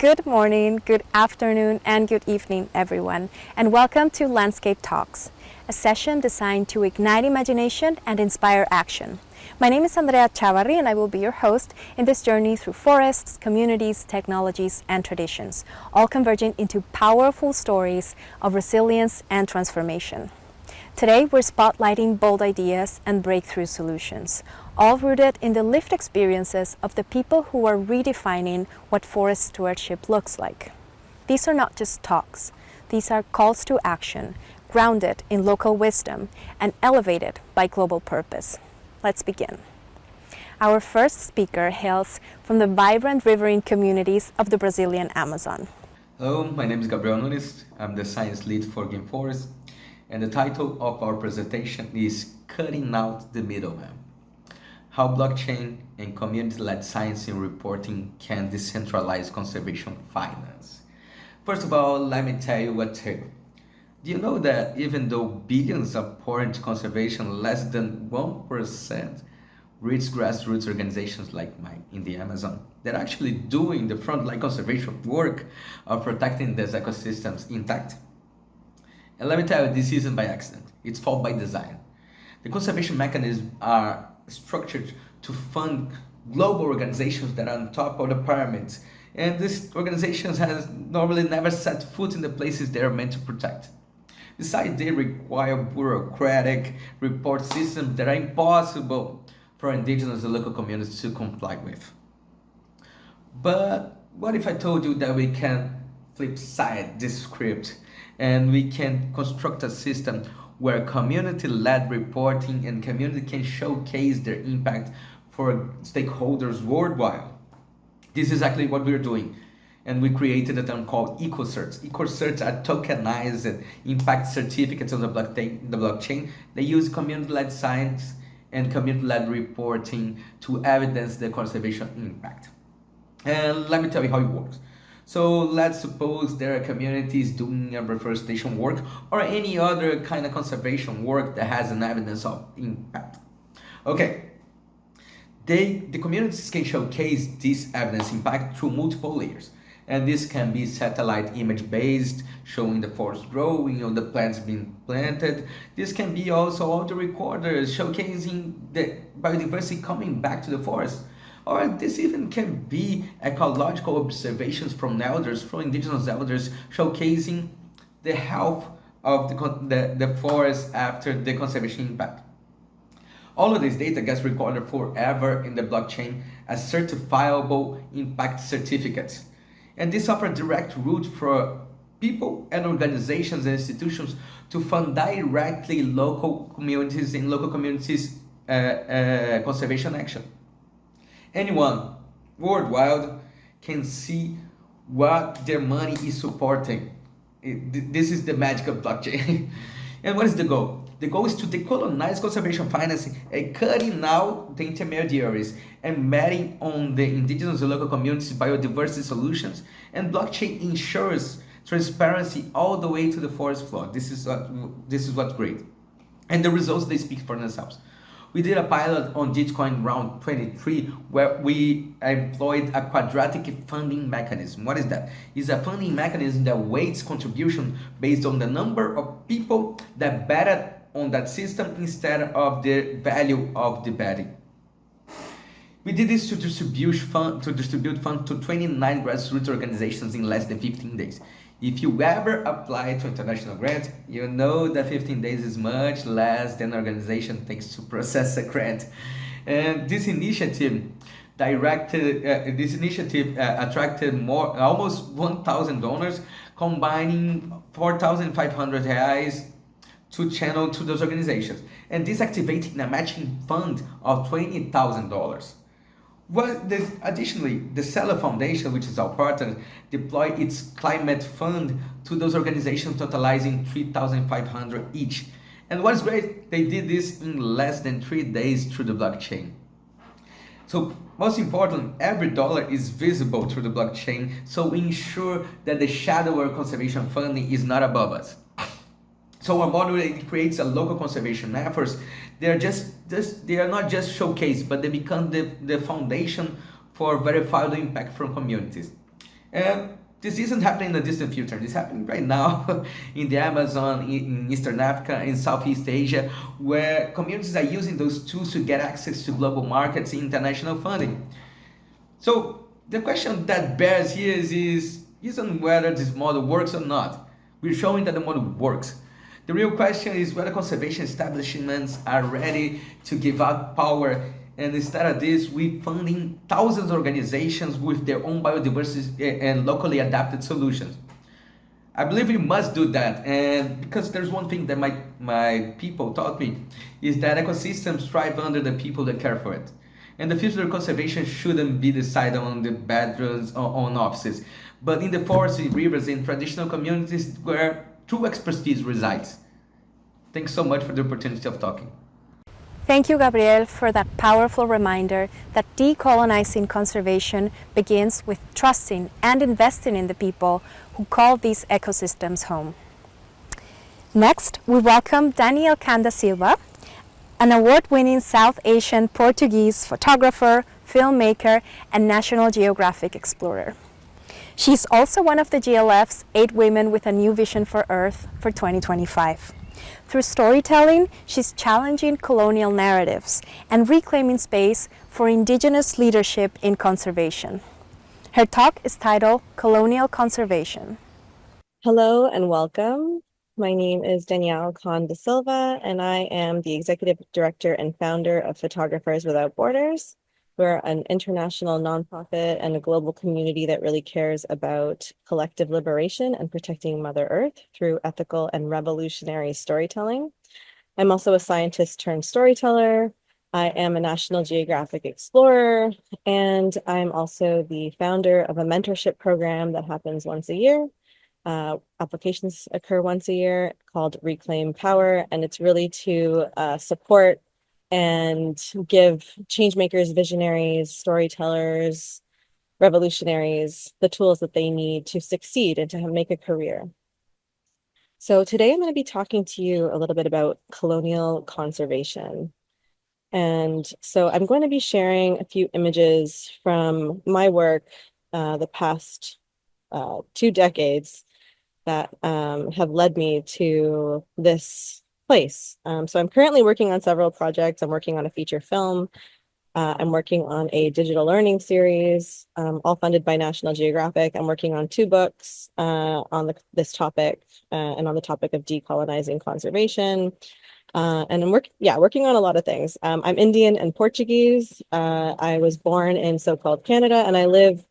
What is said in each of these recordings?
Good morning, good afternoon, and good evening, everyone, and welcome to Landscape Talks, a session designed to ignite imagination and inspire action. My name is Andrea Chavarri, and I will be your host in this journey through forests, communities, technologies, and traditions, all converging into powerful stories of resilience and transformation. Today, we're spotlighting bold ideas and breakthrough solutions, all rooted in the lived experiences of the people who are redefining what forest stewardship looks like. These are not just talks. These are calls to action, grounded in local wisdom and elevated by global purpose. Let's begin. Our first speaker hails from the vibrant riverine communities of the Brazilian Amazon. Hello, my name is Gabriel Nunes. I'm the science lead for Game Forest, and the title of our presentation is Cutting Out the Middleman: How Blockchain and Community-Led Science in Reporting Can Decentralize Conservation Finance. First of all, let me tell you a tale. Do you know that even though billions are poured into conservation, less than 1% reach grassroots organizations like mine in the Amazon that are actually doing the frontline conservation work of protecting these ecosystems intact? And let me tell you, this isn't by accident. It's all by design. The conservation mechanisms are structured to fund global organizations that are on top of the pyramids. And these organizations have normally never set foot in the places they are meant to protect. Besides, they require bureaucratic report systems that are impossible for indigenous and local communities to comply with. But what if I told you that we can flip side this script and we can construct a system where community-led reporting and community can showcase their impact for stakeholders worldwide? This is exactly what we're doing. And we created a term called EcoCerts. EcoCerts are tokenized impact certificates on the blockchain. They use community-led science and community-led reporting to evidence the conservation impact. And let me tell you how it works. So let's suppose there are communities doing a reforestation work or any other kind of conservation work that has an evidence of impact. Okay, the communities can showcase this evidence impact through multiple layers. And this can be satellite image based, showing the forest growing or the plants being planted. This can be also audio recorders showcasing the biodiversity coming back to the forest. Or this even can be ecological observations from elders, from indigenous elders, showcasing the health of the forest after the conservation impact. All of this data gets recorded forever in the blockchain as certifiable impact certificates. And this offers a direct route for people and organizations and institutions to fund directly local communities in local communities conservation action. Anyone worldwide can see what their money is supporting. This is the magic of blockchain. And what is the goal? The goal is to decolonize conservation financing and cutting out the intermediaries and betting on the indigenous and local communities' biodiversity solutions. And blockchain ensures transparency all the way to the forest floor. This is what's great. And the results, they speak for themselves. We did a pilot on Bitcoin round 23 where we employed a quadratic funding mechanism. What is that? It's a funding mechanism that weights contribution based on the number of people that betted on that system instead of the value of the betting. We did this to distribute funds to 29 grassroots organizations in less than 15 days. If you ever apply to international grant, you know that 15 days is much less than an organization takes to process a grant. And this initiative attracted almost 1,000 donors, combining 4,500 reais to channel to those organizations. And this activating a matching fund of $20,000. Additionally, the Seller Foundation, which is our partner, deployed its climate fund to those organizations, totalizing 3,500 each. And what's great, they did this in less than 3 days through the blockchain. So most important, every dollar is visible through the blockchain, so we ensure that the shadow or conservation funding is not above us. So our model, it creates a local conservation efforts. They are not just showcased, but they become the foundation for verifiable impact from communities. And this isn't happening in the distant future. This is happening right now in the Amazon, in Eastern Africa, in Southeast Asia, where communities are using those tools to get access to global markets and international funding. So the question that bears here is isn't whether this model works or not. We're showing that the model works. The real question is whether conservation establishments are ready to give up power, and instead of this, we funding thousands of organizations with their own biodiversity and locally adapted solutions. I believe we must do that, and because there's one thing that my people taught me is that ecosystems thrive under the people that care for it. And the future of conservation shouldn't be decided on the bedrooms or on offices, but in the forests, rivers, and traditional communities where true expertise resides. Thanks so much for the opportunity of talking. Thank you, Gabriel, for that powerful reminder that decolonizing conservation begins with trusting and investing in the people who call these ecosystems home. Next, we welcome Danielle Canda Silva, an award-winning South Asian Portuguese photographer, filmmaker, and National Geographic explorer. She's also one of the GLF's 8 Women with a New Vision for Earth for 2025. Through storytelling, she's challenging colonial narratives and reclaiming space for Indigenous leadership in conservation. Her talk is titled Colonial Conservation. Hello and welcome. My name is Danielle Con da Silva, and I am the Executive Director and founder of Photographers Without Borders. We're an international nonprofit and a global community that really cares about collective liberation and protecting Mother Earth through ethical and revolutionary storytelling. I'm also a scientist turned storyteller. I am a National Geographic explorer, and I'm also the founder of a mentorship program that happens once a year. Applications occur once a year called Reclaim Power, and it's really to support and give changemakers, visionaries, storytellers, revolutionaries the tools that they need to succeed and to make a career. So today I'm going to be talking to you a little bit about colonial conservation. And so I'm going to be sharing a few images from my work the past 2 decades that have led me to this place. So I'm currently working on several projects. I'm working on a feature film. I'm working on a digital learning series, all funded by National Geographic. I'm working on 2 books on this topic and on the topic of decolonizing conservation. And I'm working on a lot of things. I'm Indian and Portuguese. I was born in so-called Canada, and I live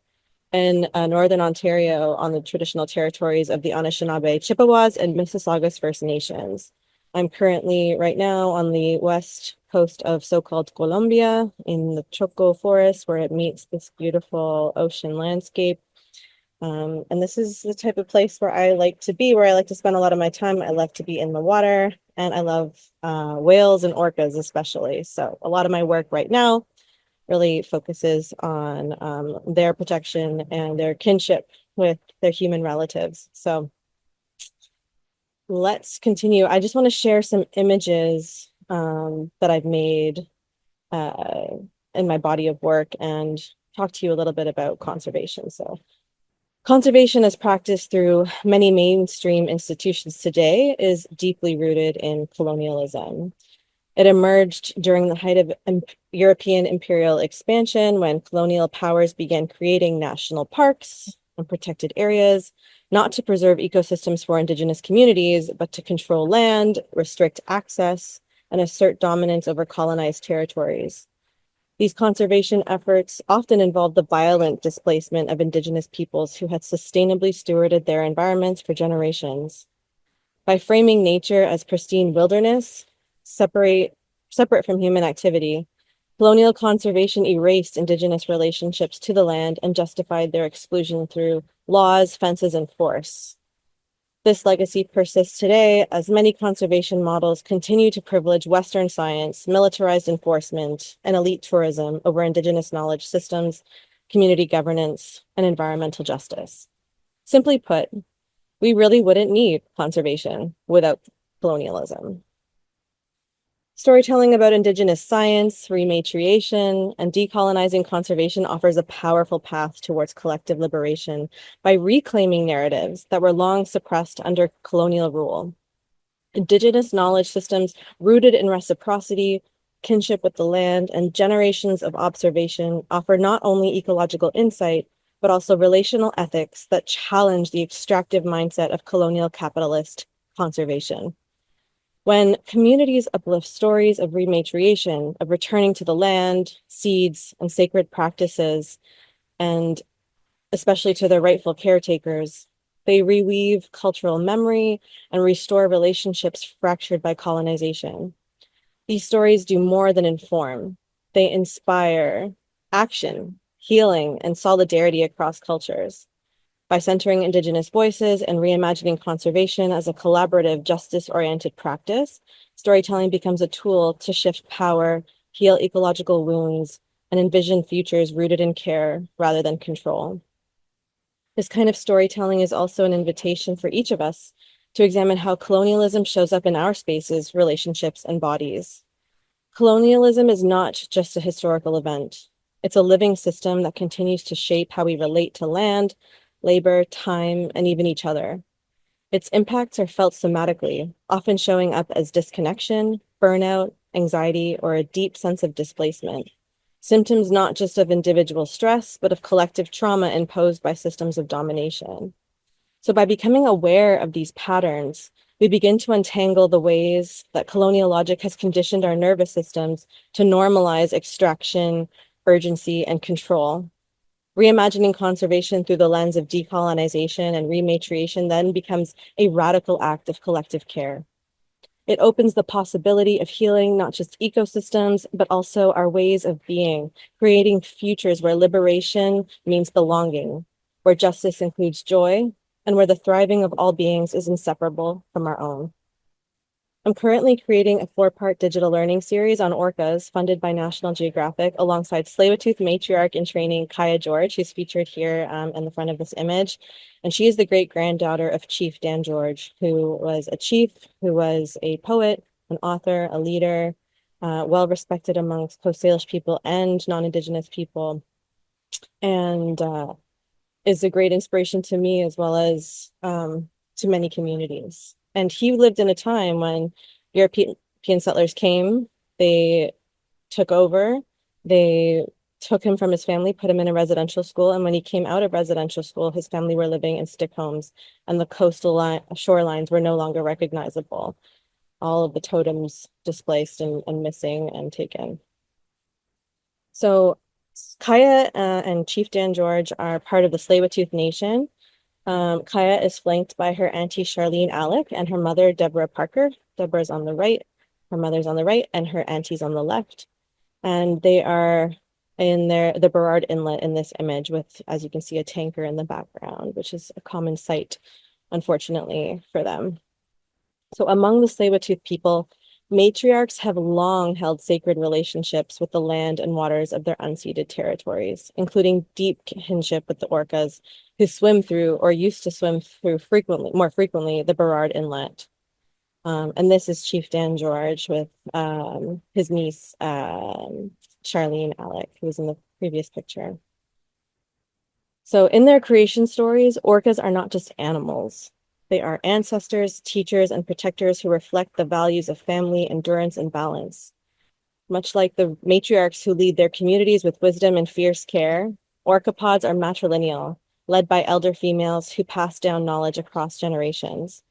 in Northern Ontario on the traditional territories of the Anishinaabe, Chippewas, and Mississaugas First Nations. I'm currently right now on the west coast of so-called Colombia in the Choco Forest, where it meets this beautiful ocean landscape. And this is the type of place where I like to be, where I like to spend a lot of my time. I love to be in the water, and I love whales and orcas especially. So a lot of my work right now really focuses on their protection and their kinship with their human relatives. So let's continue. I just want to share some images that I've made in my body of work and talk to you a little bit about conservation. So conservation as practiced through many mainstream institutions today is deeply rooted in colonialism. It emerged during the height of European imperial expansion when colonial powers began creating national parks and protected areas, not to preserve ecosystems for Indigenous communities, but to control land, restrict access, and assert dominance over colonized territories. These conservation efforts often involved the violent displacement of Indigenous peoples who had sustainably stewarded their environments for generations. By framing nature as pristine wilderness, separate from human activity, colonial conservation erased Indigenous relationships to the land and justified their exclusion through laws, fences, and force. This legacy persists today as many conservation models continue to privilege Western science, militarized enforcement, and elite tourism over Indigenous knowledge systems, community governance, and environmental justice. Simply put, we really wouldn't need conservation without colonialism. Storytelling about Indigenous science, rematriation, and decolonizing conservation offers a powerful path towards collective liberation by reclaiming narratives that were long suppressed under colonial rule. Indigenous knowledge systems rooted in reciprocity, kinship with the land, and generations of observation offer not only ecological insight, but also relational ethics that challenge the extractive mindset of colonial capitalist conservation. When communities uplift stories of rematriation, of returning to the land, seeds, and sacred practices, and especially to their rightful caretakers, they reweave cultural memory and restore relationships fractured by colonization. These stories do more than inform. They inspire action, healing, and solidarity across cultures. By centering Indigenous voices and reimagining conservation as a collaborative, justice-oriented practice, storytelling becomes a tool to shift power, heal ecological wounds, and envision futures rooted in care rather than control. This kind of storytelling is also an invitation for each of us to examine how colonialism shows up in our spaces, relationships, and bodies. Colonialism is not just a historical event. It's a living system that continues to shape how we relate to land, labor, time, and even each other. Its impacts are felt somatically, often showing up as disconnection, burnout, anxiety, or a deep sense of displacement. Symptoms not just of individual stress, but of collective trauma imposed by systems of domination. So by becoming aware of these patterns, we begin to untangle the ways that colonial logic has conditioned our nervous systems to normalize extraction, urgency, and control. Reimagining conservation through the lens of decolonization and rematriation then becomes a radical act of collective care. It opens the possibility of healing not just ecosystems, but also our ways of being, creating futures where liberation means belonging, where justice includes joy, and where the thriving of all beings is inseparable from our own. I'm currently creating a 4-part digital learning series on orcas funded by National Geographic alongside Tsleil-Waututh matriarch in training, Kaya George, who's featured here in the front of this image. And she is the great-granddaughter of Chief Dan George, who was a chief, who was a poet, an author, a leader, well-respected amongst Coast Salish people and non-Indigenous people, and is a great inspiration to me as well as to many communities. And he lived in a time when European settlers came, they took over, they took him from his family, put him in a residential school. And when he came out of residential school, his family were living in stick homes and the coastal shorelines were no longer recognizable. All of the totems displaced and missing and taken. So Kaya and Chief Dan George are part of the Tsleil-Waututh Nation. Kaya is flanked by her auntie Charlene Alec and her mother Deborah Parker. Deborah's on the right, her mother's on the right, and her auntie's on the left. And they are in the Burrard Inlet in this image with, as you can see, a tanker in the background, which is a common sight, unfortunately, for them. So among the Tsleil-Waututh people, matriarchs have long held sacred relationships with the land and waters of their unceded territories, including deep kinship with the orcas who swim through or used to swim through more frequently, the Burrard Inlet. And this is Chief Dan George with his niece, Charlene Alec, who was in the previous picture. So in their creation stories, orcas are not just animals. They are ancestors, teachers, and protectors who reflect the values of family, endurance, and balance. Much like the matriarchs who lead their communities with wisdom and fierce care, orcapods are matrilineal, led by elder females who pass down knowledge across generations.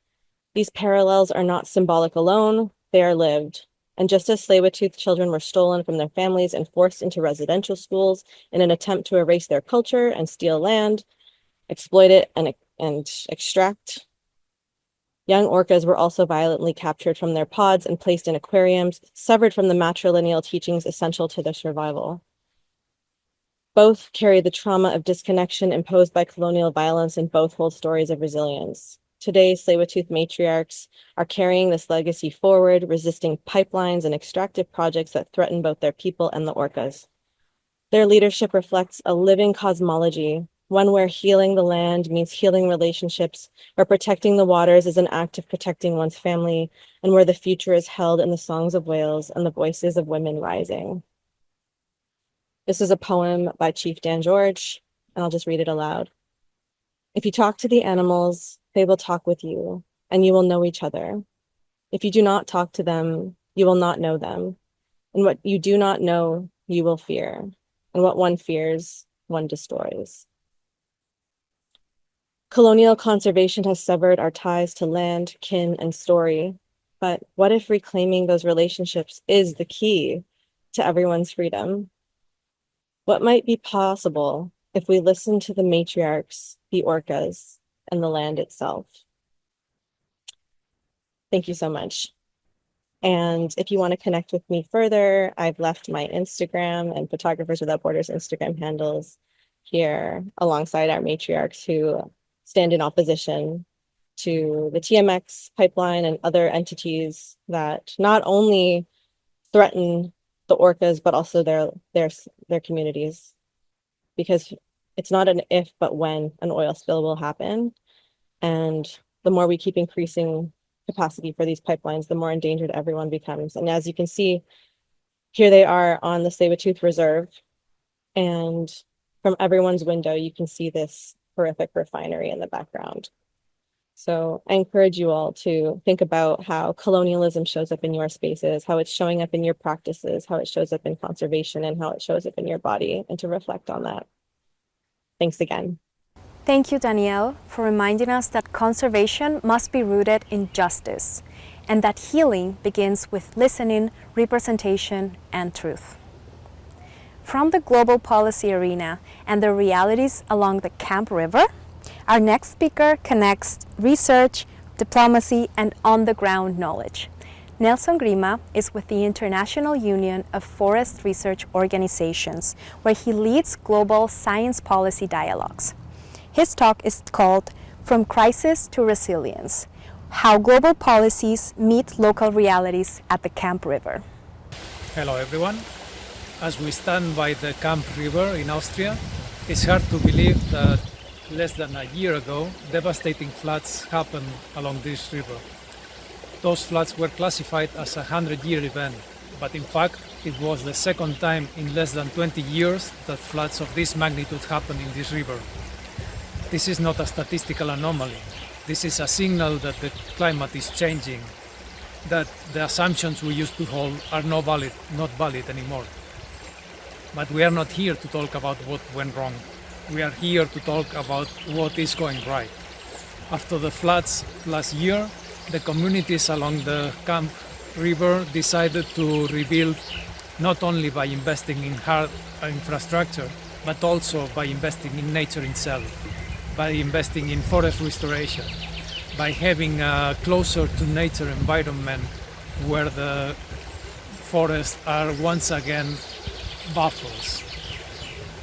These parallels are not symbolic alone, they are lived. And just as Tsleil-Waututh children were stolen from their families and forced into residential schools in an attempt to erase their culture and steal land, exploit it, and extract, young orcas were also violently captured from their pods and placed in aquariums, severed from the matrilineal teachings essential to their survival. Both carry the trauma of disconnection imposed by colonial violence, and both hold stories of resilience. Today, Tsleil-Waututh matriarchs are carrying this legacy forward, resisting pipelines and extractive projects that threaten both their people and the orcas. Their leadership reflects a living cosmology, one where healing the land means healing relationships, where protecting the waters is an act of protecting one's family, and where the future is held in the songs of whales and the voices of women rising. This is a poem by Chief Dan George, and I'll just read it aloud. If you talk to the animals, they will talk with you, and you will know each other. If you do not talk to them, you will not know them. And what you do not know, you will fear. And what one fears, one destroys. Colonial conservation has severed our ties to land, kin, and story. But what if reclaiming those relationships is the key to everyone's freedom? What might be possible if we listen to the matriarchs, the orcas, and the land itself? Thank you so much. And if you want to connect with me further, I've left my Instagram and Photographers Without Borders Instagram handles here alongside our matriarchs who stand in opposition to the TMX pipeline and other entities that not only threaten the orcas, but also their communities. Because it's not an if, but when an oil spill will happen. And the more we keep increasing capacity for these pipelines, the more endangered everyone becomes. And as you can see, here they are on the Tsleil-Waututh Reserve. And from everyone's window, you can see this horrific refinery in the background. So I encourage you all to think about how colonialism shows up in your spaces, how it's showing up in your practices, how it shows up in conservation, and how it shows up in your body, and to reflect on that. Thanks again. Thank you, Danielle, for reminding us that conservation must be rooted in justice, and that healing begins with listening, representation, and truth. From the global policy arena and the realities along the Camp River, our next speaker connects research, diplomacy, and on-the-ground knowledge. Nelson Grima is with the International Union of Forest Research Organizations, where he leads global science policy dialogues. His talk is called From Crisis to Resilience: How Global Policies Meet Local Realities at the Camp River. Hello everyone. As we stand by the Camp River in Austria, it's hard to believe that less than a year ago, devastating floods happened along this river. Those floods were classified as a 100-year event, but in fact, it was the second time in less than 20 years that floods of this magnitude happened in this river. This is not a statistical anomaly. This is a signal that the climate is changing, that the assumptions we used to hold are not valid anymore. But we are not here to talk about what went wrong. We are here to talk about what is going right. After the floods last year, the communities along the Camp River decided to rebuild not only by investing in hard infrastructure, but also by investing in nature itself, by investing in forest restoration, by having a closer to nature environment where the forests are once again buffers.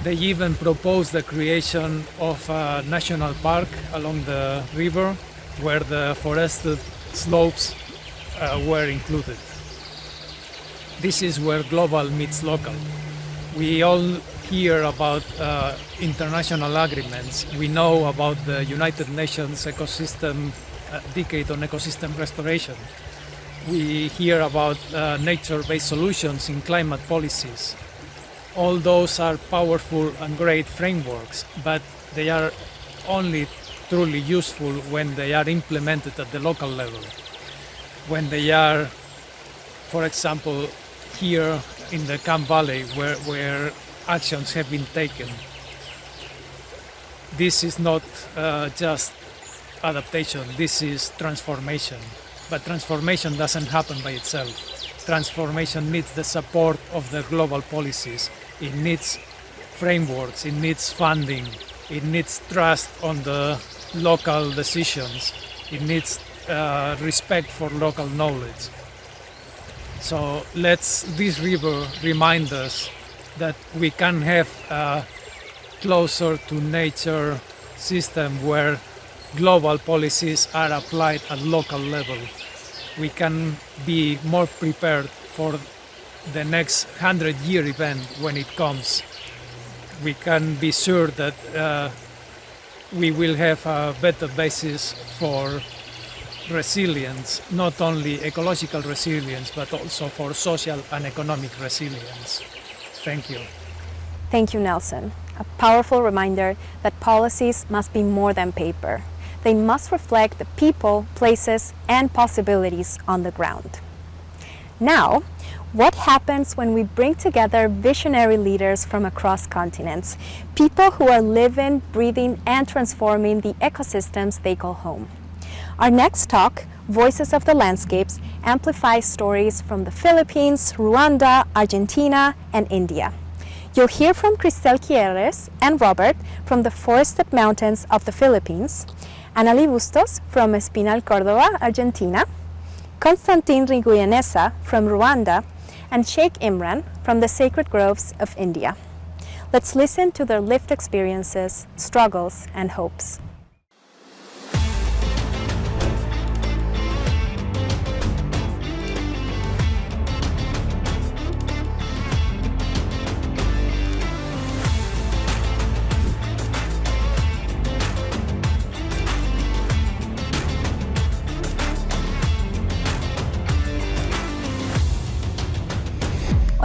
They even proposed the creation of a national park along the river where the forested slopes were included. This is where global meets local. We all hear about international agreements. We know about the United Nations ecosystem decade on ecosystem restoration. We hear about nature-based solutions in climate policies. All those are powerful and great frameworks, but they are only truly useful when they are implemented at the local level. When they are, for example, here in the Camp Valley, where actions have been taken. This is not just adaptation, this is transformation. But transformation doesn't happen by itself. Transformation needs the support of the global policies. It needs frameworks, it needs funding, it needs trust on the local decisions, it needs respect for local knowledge. So let's this river remind us that we can have a closer to nature system where global policies are applied at local level. We can be more prepared for the next 100-year event when it comes. We can be sure that we will have a better basis for resilience, not only ecological resilience, but also for social and economic resilience. Thank you. Thank you, Nelson. A powerful reminder that policies must be more than paper. They must reflect the people, places, and possibilities on the ground. Now, what happens when we bring together visionary leaders from across continents, people who are living, breathing, and transforming the ecosystems they call home? Our next talk, Voices of the Landscapes, amplifies stories from the Philippines, Rwanda, Argentina, and India. You'll hear from Cristel Quieres and Robert from the forested mountains of the Philippines, Anali Bustos from Espinal, Córdoba, Argentina, Constantin Riguyanesa from Rwanda, and Sheikh Imran from the sacred groves of India. Let's listen to their lived experiences, struggles, and hopes.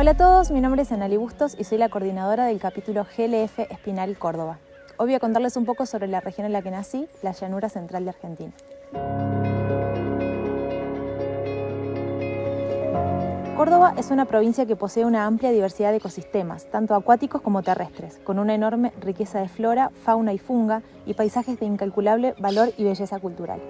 Hola a todos, mi nombre es Anali Bustos y soy la coordinadora del capítulo GLF Espinal Córdoba. Hoy voy a contarles un poco sobre la región en la que nací, la llanura central de Argentina. Córdoba es una provincia que posee una amplia diversidad de ecosistemas, tanto acuáticos como terrestres, con una enorme riqueza de flora, fauna y funga y paisajes de incalculable valor y belleza cultural.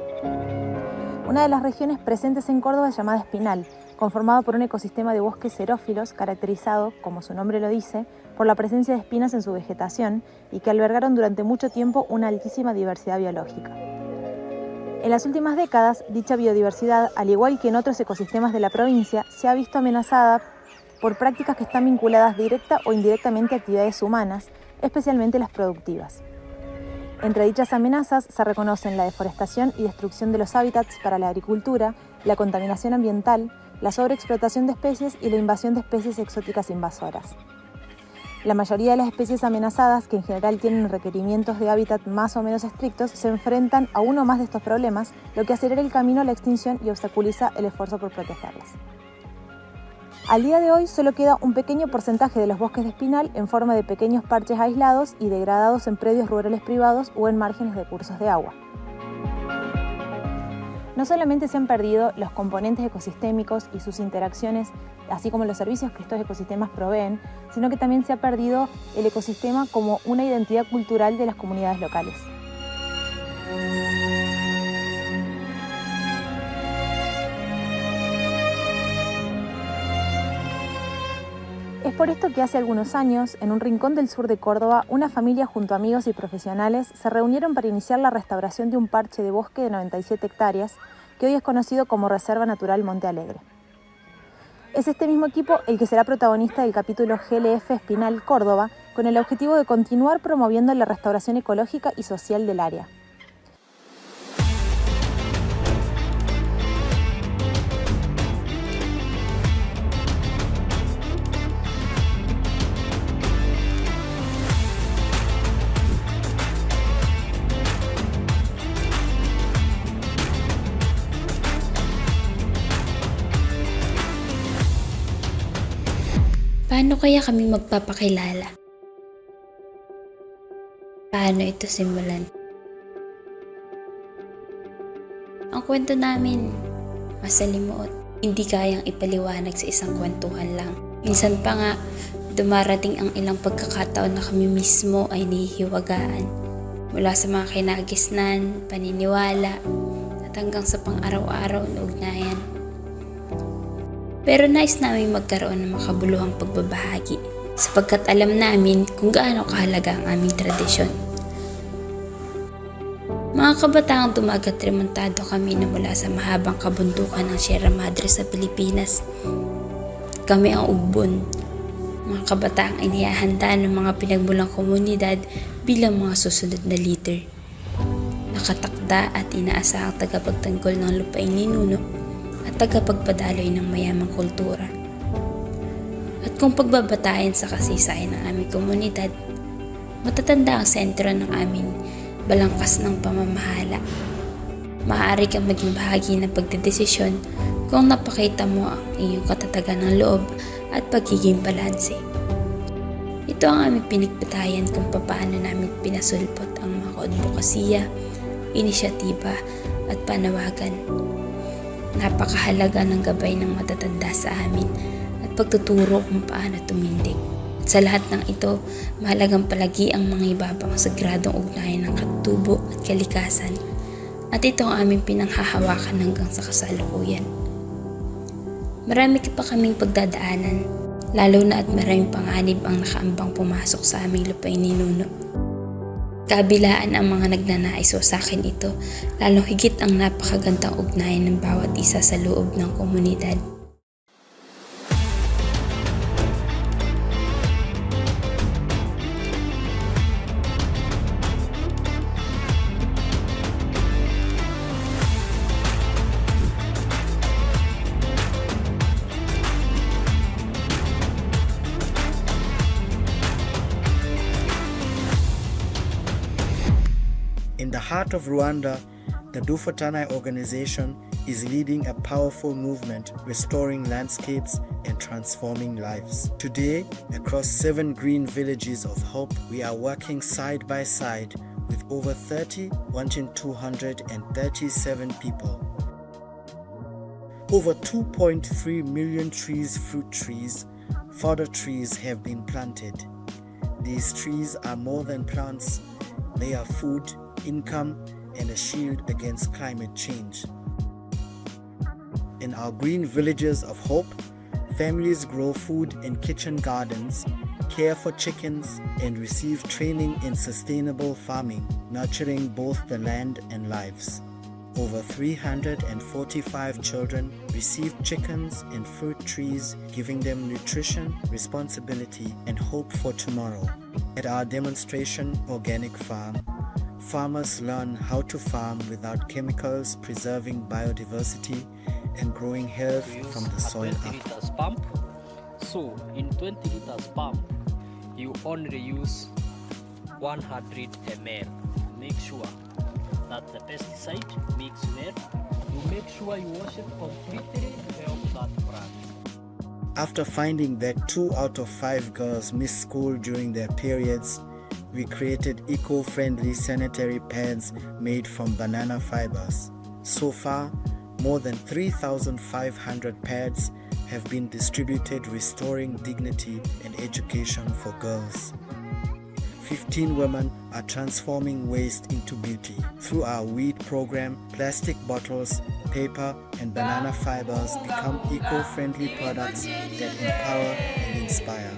Una de las regiones presentes en Córdoba es llamada Espinal, conformado por un ecosistema de bosques xerófilos caracterizado, como su nombre lo dice, por la presencia de espinas en su vegetación y que albergaron durante mucho tiempo una altísima diversidad biológica. En las últimas décadas, dicha biodiversidad, al igual que en otros ecosistemas de la provincia, se ha visto amenazada por prácticas que están vinculadas directa o indirectamente a actividades humanas, especialmente las productivas. Entre dichas amenazas se reconocen la deforestación y destrucción de los hábitats para la agricultura, la contaminación ambiental, la sobreexplotación de especies y la invasión de especies exóticas invasoras. La mayoría de las especies amenazadas, que en general tienen requerimientos de hábitat más o menos estrictos, se enfrentan a uno más de estos problemas, lo que acelera el camino a la extinción y obstaculiza el esfuerzo por protegerlas. Al día de hoy solo queda un pequeño porcentaje de los bosques de espinal en forma de pequeños parches aislados y degradados en predios rurales privados o en márgenes de cursos de agua. No solamente se han perdido los componentes ecosistémicos y sus interacciones, así como los servicios que estos ecosistemas proveen, sino que también se ha perdido el ecosistema como una identidad cultural de las comunidades locales. Es por esto que hace algunos años, en un rincón del sur de Córdoba, una familia junto a amigos y profesionales se reunieron para iniciar la restauración de un parche de bosque de 97 hectáreas, que hoy es conocido como Reserva Natural Monte Alegre. Es este mismo equipo el que será protagonista del capítulo GLF Espinal Córdoba, con el objetivo de continuar promoviendo la restauración ecológica y social del área. Paano kaya kami magpapakilala? Paano ito simulan? Ang kwento namin, masalimuot. Hindi kayang ipaliwanag sa isang kwentuhan lang. Minsan pa nga, dumarating ang ilang pagkakataon na kami mismo ay nahihiwagaan. Mula sa mga kinagisnan, paniniwala, at hanggang sa pang-araw-araw na ugnayan. Pero nais namin magkaroon ng makabuluhang pagbabahagi sapagkat alam namin kung gaano kahalaga ang aming tradisyon. Mga kabataang dumagat remontado kami na mula sa mahabang kabundukan ng Sierra Madre sa Pilipinas. Kami ang ugbon, mga kabataang inihahanda ng mga pinagmulang komunidad bilang mga susunod na leader. Nakatakda at inaasahang tagapagtanggol ng lupaing ninuno at tagapagpadaloy ng mayamang kultura. At kung pagbabatayan sa kasaysayan ng aming komunidad, matatanda ang sentro ng aming balangkas ng pamamahala. Maaari kang maging bahagi ng pagdedesisyon kung napakita mo ang iyong katatagan ng loob at pagiging balanse. Ito ang aming pinagpatayan kung paano namin pinasulpot ang mga advokasya, inisyatiba at panawagan. Napakahalaga ng gabay ng matatanda sa amin at pagtuturo kung paano tumindig. At sa lahat ng ito, mahalagang palagi ang mga ibabang sagradong ugnayan ng katubo at kalikasan. At ito ang aming pinanghahawakan hanggang sa kasalukuyan. Marami pa kaming pagdadaanan, lalo na at maraming panganib ang nakaambang pumasok sa aming lupain ninuno. Kabilaan ang mga nagnanais sa akin ito, lalong higit ang napakagandang ugnayan ng bawat isa sa loob ng komunidad. In the heart of Rwanda, the Dufatanae organization is leading a powerful movement restoring landscapes and transforming lives. Today, across 7 green villages of hope, we are working side by side with over 237 people. Over 2.3 million fruit trees, fodder trees have been planted. These trees are more than plants, they are food, income, and a shield against climate change. In our green villages of hope, families grow food in kitchen gardens, care for chickens, and receive training in sustainable farming, nurturing both the land and lives. Over 345 children receive chickens and fruit trees, giving them nutrition, responsibility, and hope for tomorrow. At our demonstration organic farm, farmers learn how to farm without chemicals, preserving biodiversity and growing health from the soil up. 20 liters pump. So in 20 liters pump, you only use 100 ml. Make sure that the pesticide mix well. You make sure you wash it completely to help that plant. After finding that 2 out of 5 girls miss school during their periods, we created eco-friendly sanitary pads made from banana fibers. So far, more than 3,500 pads have been distributed, restoring dignity and education for girls. 15 women are transforming waste into beauty. Through our weed program, plastic bottles, paper, and banana fibers become eco-friendly products that empower and inspire.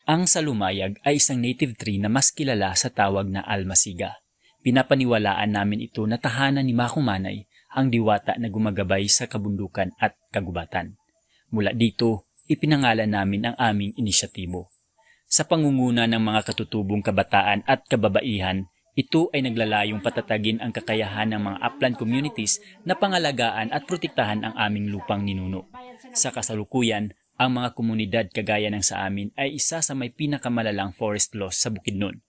Ang salumayag ay isang native tree na mas kilala sa tawag na almasiga. Pinapaniwalaan namin ito na tahanan ni Makumanay, ang diwata na gumagabay sa kabundukan at kagubatan. Mula dito, ipinangalan namin ang aming inisyatibo. Sa pangunguna ng mga katutubong kabataan at kababaihan, ito ay naglalayong patatagin ang kakayahan ng mga upland communities na pangalagaan at protektahan ang aming lupang ninuno. Sa kasalukuyan, ang mga komunidad kagaya ng sa amin ay isa sa may pinakamalalang forest loss sa Bukidnon.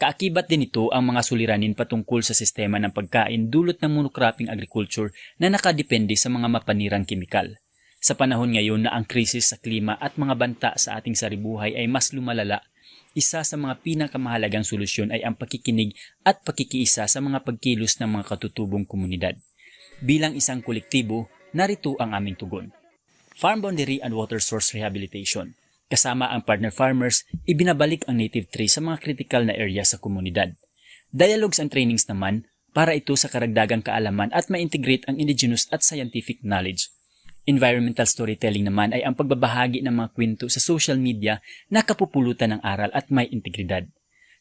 Kaakibat din ito ang mga suliranin patungkol sa sistema ng pagkain dulot ng monocropping agriculture na nakadepende sa mga mapanirang kemikal. Sa panahon ngayon na ang krisis sa klima at mga banta sa ating saribuhay ay mas lumalala, isa sa mga pinakamahalagang solusyon ay ang pakikinig at pakikiisa sa mga pagkilos ng mga katutubong komunidad. Bilang isang kolektibo, narito ang aming tugon. Farm boundary and water source rehabilitation. Kasama ang partner farmers, ibinabalik ang native tree sa mga critical na area sa komunidad. Dialogues and trainings naman para ito sa karagdagang kaalaman at ma-integrate ang indigenous at scientific knowledge. Environmental storytelling naman ay ang pagbabahagi ng mga kwento sa social media na kapupulutan ng aral at may integridad.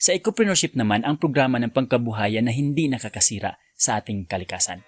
Sa ecopreneurship naman ang programa ng pangkabuhayan na hindi nakakasira sa ating kalikasan.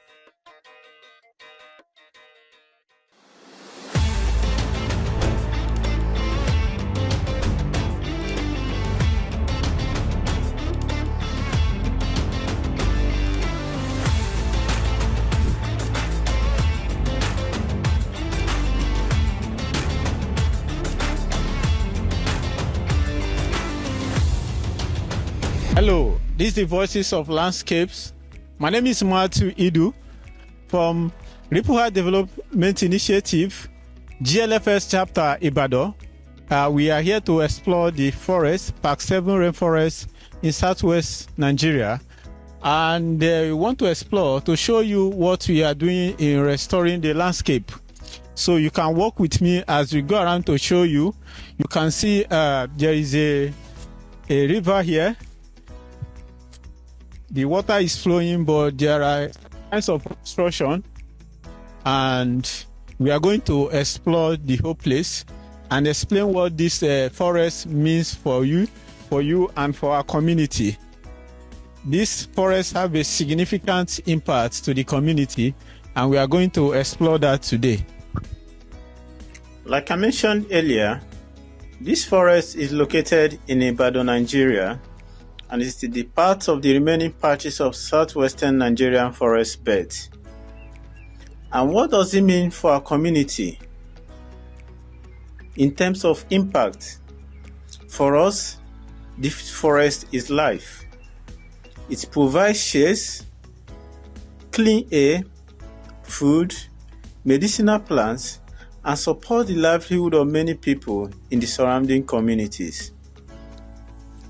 Hello, this is the Voices of Landscapes. My name is Matu Idu from Ripuha Development Initiative, GLFS Chapter Ibadan. We are here to explore the forest, Park 7 Rainforest in southwest Nigeria. And we want to explore to show you what we are doing in restoring the landscape. So you can walk with me as we go around to show you. You can see there is a river here. The water is flowing, but there are kinds of obstruction. And we are going to explore the whole place and explain what this forest means for you and for our community. These forests have a significant impact to the community, and we are going to explore that today. Like I mentioned earlier, this forest is located in Ibadan, Nigeria, and is the part of the remaining patches of southwestern Nigerian forest bed. And what does it mean for our community? In terms of impact, for us, this forest is life. It provides shades, clean air, food, medicinal plants, and support the livelihood of many people in the surrounding communities.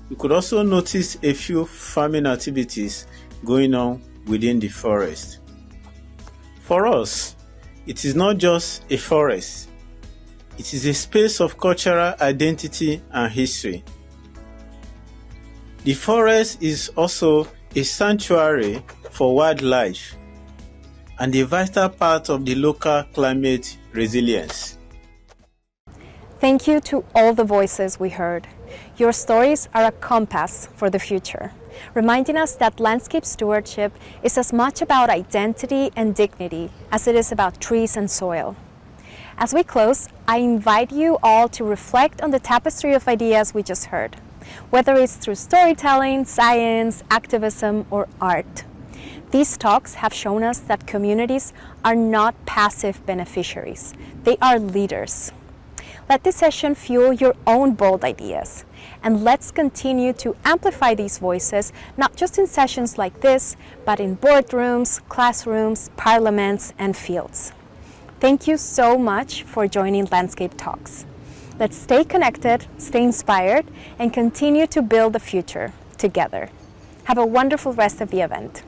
You could also notice a few farming activities going on within the forest. For us, it is not just a forest. It is a space of cultural identity and history. The forest is also a sanctuary for wildlife and a vital part of the local climate resilience. Thank you to all the voices we heard. Your stories are a compass for the future, reminding us that landscape stewardship is as much about identity and dignity as it is about trees and soil. As we close, I invite you all to reflect on the tapestry of ideas we just heard, whether it's through storytelling, science, activism, or art. These talks have shown us that communities are not passive beneficiaries, they are leaders. Let this session fuel your own bold ideas, and let's continue to amplify these voices, not just in sessions like this, but in boardrooms, classrooms, parliaments, and fields. Thank you so much for joining Landscape Talks. Let's stay connected, stay inspired, and continue to build the future together. Have a wonderful rest of the event.